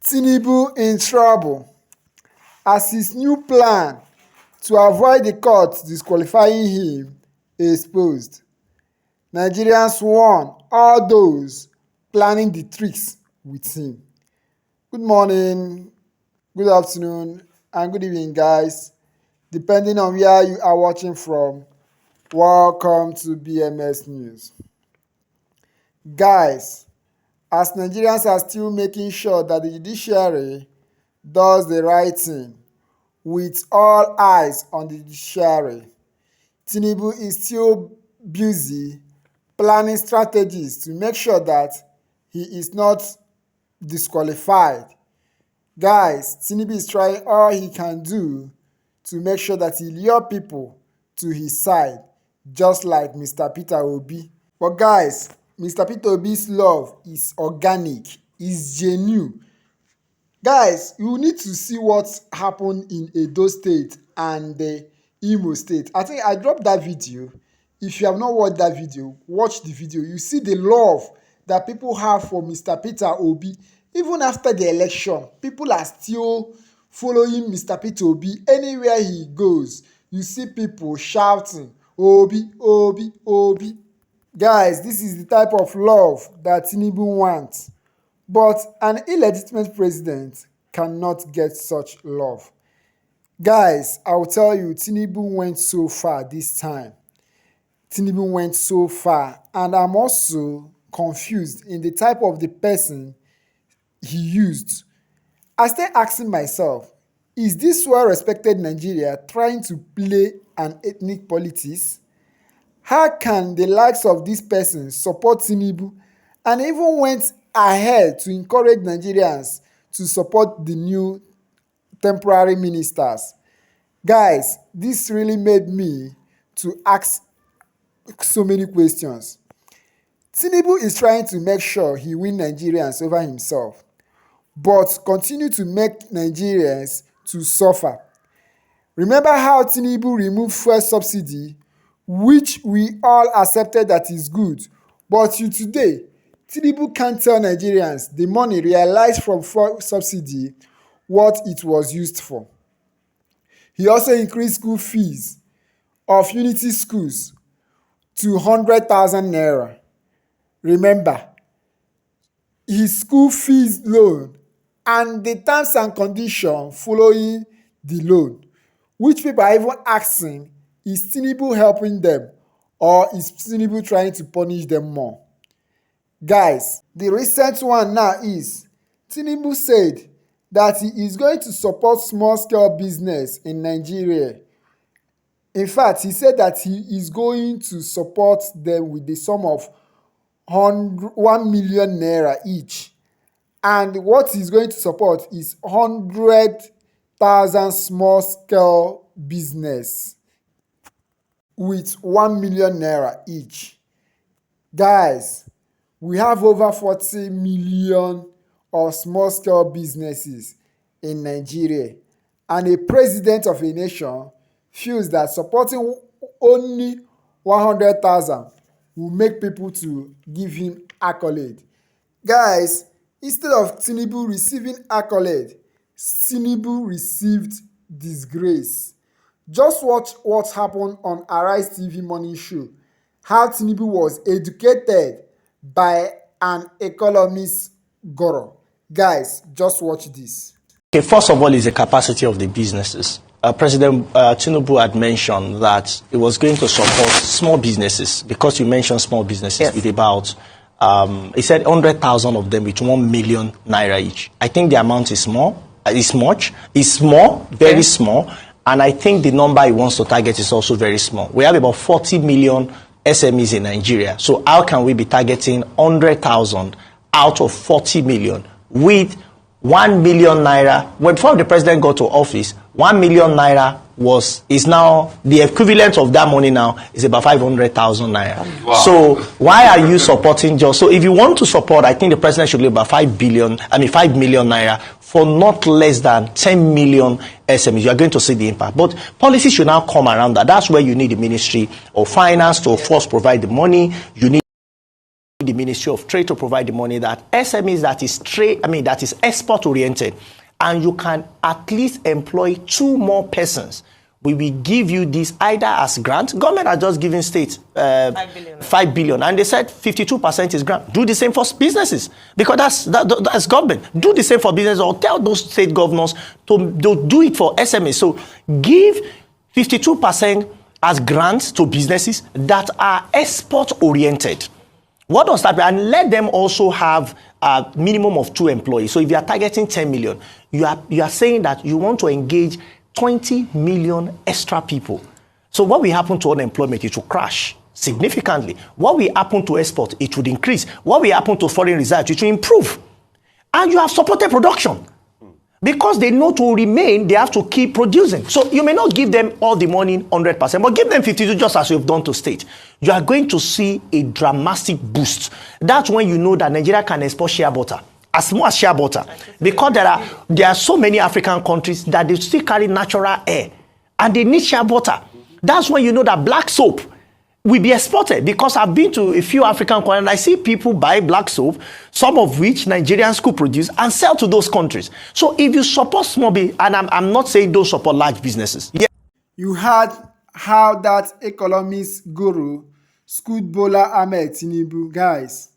Tinubu in trouble as his new plan to avoid the court disqualifying him exposed. Nigerians warn all those planning the tricks with him. Good morning, good afternoon, and good evening, guys. Depending on where you are watching from, welcome to BMS News. Guys, as Nigerians are still making sure that the judiciary does the right thing, with all eyes on the judiciary, Tinubu is still busy planning strategies to make sure that he is not disqualified. Guys, Tinubu is trying all he can do to make sure that he lure people to his side, just like Mr. Peter Obi. But guys, Mr. Peter Obi's love is organic, is genuine. Guys, you need to see what happened in Edo State and the Imo State. I think I dropped that video. If you have not watched that video, watch the video. You see the love that people have for Mr. Peter Obi. Even after the election, people are still following Mr. Peter Obi. Anywhere he goes, you see people shouting, Obi, Obi, Obi. Guys, this is the type of love that Tinubu wants. But an illegitimate president cannot get such love. Guys, I will tell you, Tinubu went so far this time. Tinubu went so far, and I'm also confused in the type of the person he used. I start asking myself, is this well-respected Nigeria trying to play an ethnic politics? How can the likes of this person support Tinubu and even went ahead to encourage Nigerians to support the new temporary ministers? Guys, this really made me to ask so many questions. Tinubu is trying to make sure he wins Nigerians over himself, but continue to make Nigerians to suffer. Remember how Tinubu removed fuel subsidy, which we all accepted that is good, but today, Tinubu can't tell Nigerians the money realized from fuel subsidy what it was used for. He also increased school fees of unity schools to 100,000 naira. Remember, his school fees loan and the terms and conditions following the loan, which people are even asking, is Tinubu helping them or is Tinubu trying to punish them more? Guys, the recent one now is Tinubu said that he is going to support small-scale business in Nigeria. In fact, he said that he is going to support them with the sum of 1 million naira each. And what he's going to support is 100,000 small-scale business with 1 million naira each. Guys, we have over 40 million of small-scale businesses in Nigeria, and a president of a nation feels that supporting only 100,000 will make people to give him accolade. Guys, instead of Tinubu receiving accolade, Tinubu received disgrace. Just watch what happened on Arise TV morning show, how Tinubu was educated by an economist guru. Guys, just watch this. Okay, first of all is the capacity of the businesses. President Tinubu had mentioned that it was going to support small businesses, because you mentioned small businesses, yes, with about, he said 100,000 of them with 1 million naira each. I think the amount is small, it's small, very small, and I think the number he wants to target is also very small. We have about 40 million SMEs in Nigeria, so how can we be targeting 100,000 out of 40 million with 1 million naira? Well, before the president got to office, 1 million naira is now the equivalent of that money now is about 500,000 naira. Wow. So why are you supporting just so? If you want to support, I think the president should give about 5 million naira for not less than 10 million SMEs. You are going to see the impact. But policy should now come around that. That's where you need the Ministry of Finance to first provide the money. You need the Ministry of Trade to provide the money that SMEs that is export oriented, and you can at least employ 2 more persons. We will give you this either as grant. Government are just giving states 5 billion, and they said 52% is grant. Do the same for businesses, because that's government. Do the same for business, or tell those state governors to do it for SMEs. So give 52% as grants to businesses that are export oriented. What does that mean? And let them also have a minimum of 2 employees. So if you are targeting 10 million, you are saying that you want to engage 20 million extra people. So what will happen to unemployment? It will crash significantly. What will happen to export? It would increase. What will happen to foreign reserves? It will improve. And you have supported production. Because they know to remain, they have to keep producing. So you may not give them all the money 100%, but give them 52% just as you've done to state. You are going to see a dramatic boost. That's when you know that Nigeria can export shea butter. As much as shea butter, because there are so many African countries that they still carry natural air and they need shea butter. That's when you know that black soap will be exported, because I've been to a few African countries and I see people buy black soap, some of which Nigerians could produce and sell to those countries. So if you support small business, and I'm not saying don't support large businesses. Yeah. You heard how that economist guru schooled Bola Ahmed Tinubu. Guys,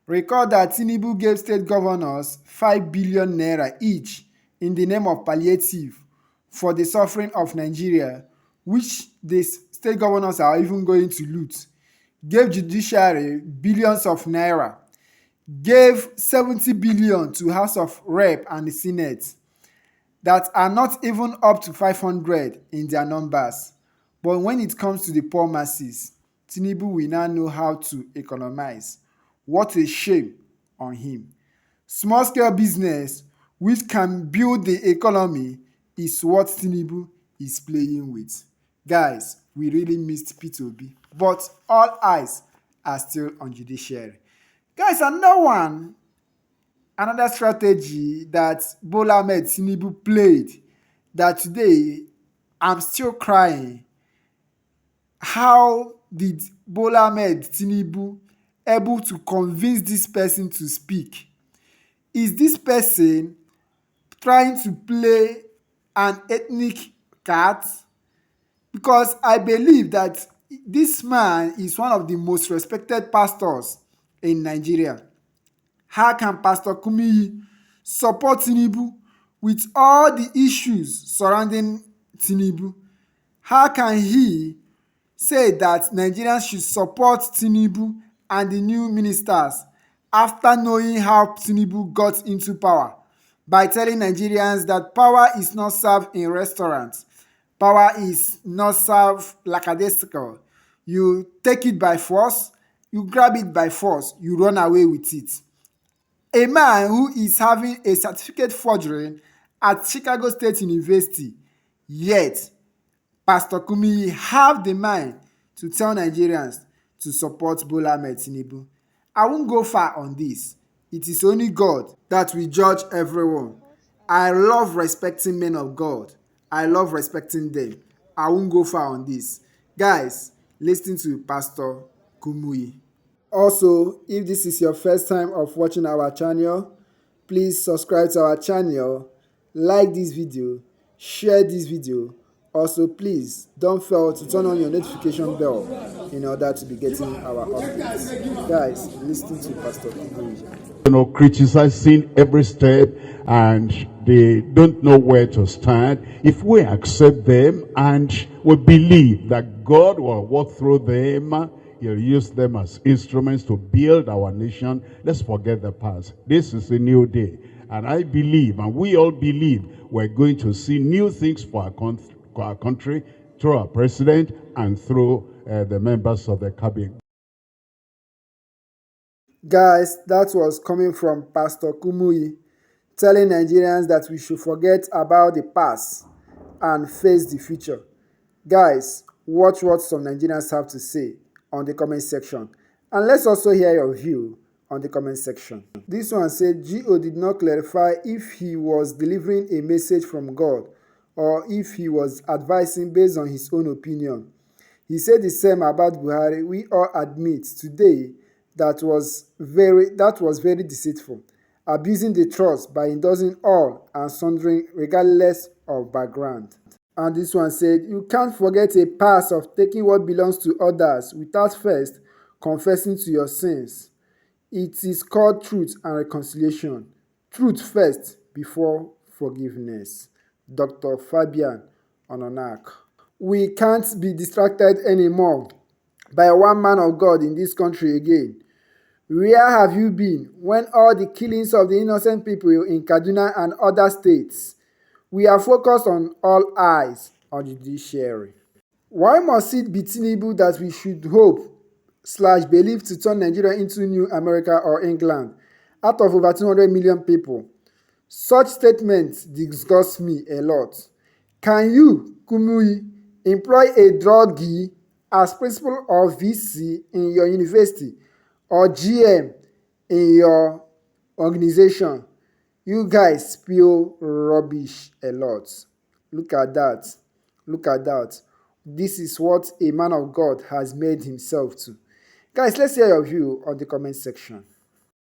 recall that Tinubu gave state governors 5 billion naira each in the name of palliative for the suffering of Nigeria, which the state governors are even going to loot. Gave Judiciary billions of naira. Gave 70 billion to House of Rep and the Senate that are not even up to 500 in their numbers. But when it comes to the poor masses, Tinubu will now know how to economize. What a shame on him. Small-scale business, which can build the economy, is what Tinubu is playing with. Guys, we really missed P2B, but all eyes are still on Judiciary. Guys, another strategy that Bola Ahmed Tinubu played, that today I'm still crying. How did Bola Ahmed Tinubu able to convince this person to speak? Is this person trying to play an ethnic card? Because I believe that this man is one of the most respected pastors in Nigeria. How can Pastor Kumuyi support Tinubu with all the issues surrounding Tinubu? How can he say that Nigerians should support Tinubu and the new ministers after knowing how Tinubu got into power, by telling Nigerians that power is not served in restaurants? Power is not served lackadaisical. You take it by force, you grab it by force, you run away with it. A man who is having a certificate forgery at Chicago State University, yet Pastor Kumuyi have the mind to tell Nigerians to support Bola Ahmed Tinubu. I won't go far on this. It is only God that will judge everyone. I love respecting men of God. I love respecting them. I won't go far on this. Guys, listen to Pastor Kumuyi. Also, if this is your first time of watching our channel, please subscribe to our channel, like this video, share this video. Also, please don't fail to turn on your notification bell in order to be getting our updates. Guys, listen to Pastor Kumuyi. Criticizing every step, and they don't know where to stand. If we accept them and we believe that God will work through them, He'll use them as instruments to build our nation, let's forget the past. This is a new day, and I believe, and we all believe, we're going to see new things for our country through our president and through the members of the cabinet. Guys, that was coming from Pastor Kumuyi, telling Nigerians that we should forget about the past and face the future. Guys, watch what some Nigerians have to say on the comment section, and let's also hear your view on the comment section. This one said G.O. did not clarify if he was delivering a message from God or if he was advising based on his own opinion. He said the same about Buhari. We all admit today that was very deceitful, abusing the trust by endorsing all and sundry regardless of background. And this one said, you can't forget a past of taking what belongs to others without first confessing to your sins. It is called truth and reconciliation. Truth first before forgiveness. Dr. Fabian Ononak. We can't be distracted anymore by one man of God in this country again. Where have you been when all the killings of the innocent people in Kaduna and other states? We are focused on all eyes on the judiciary. Why must it be Tinubu that we should hope/believe to turn Nigeria into New America or England out of over 200 million people? Such statements disgust me a lot. Can you, Kumuyi, employ a druggie as principal or VC in your university or GM in your organization? You guys spill rubbish a lot. Look at that. Look at that. This is what a man of God has made himself to. Guys, let's hear your view on the comment section.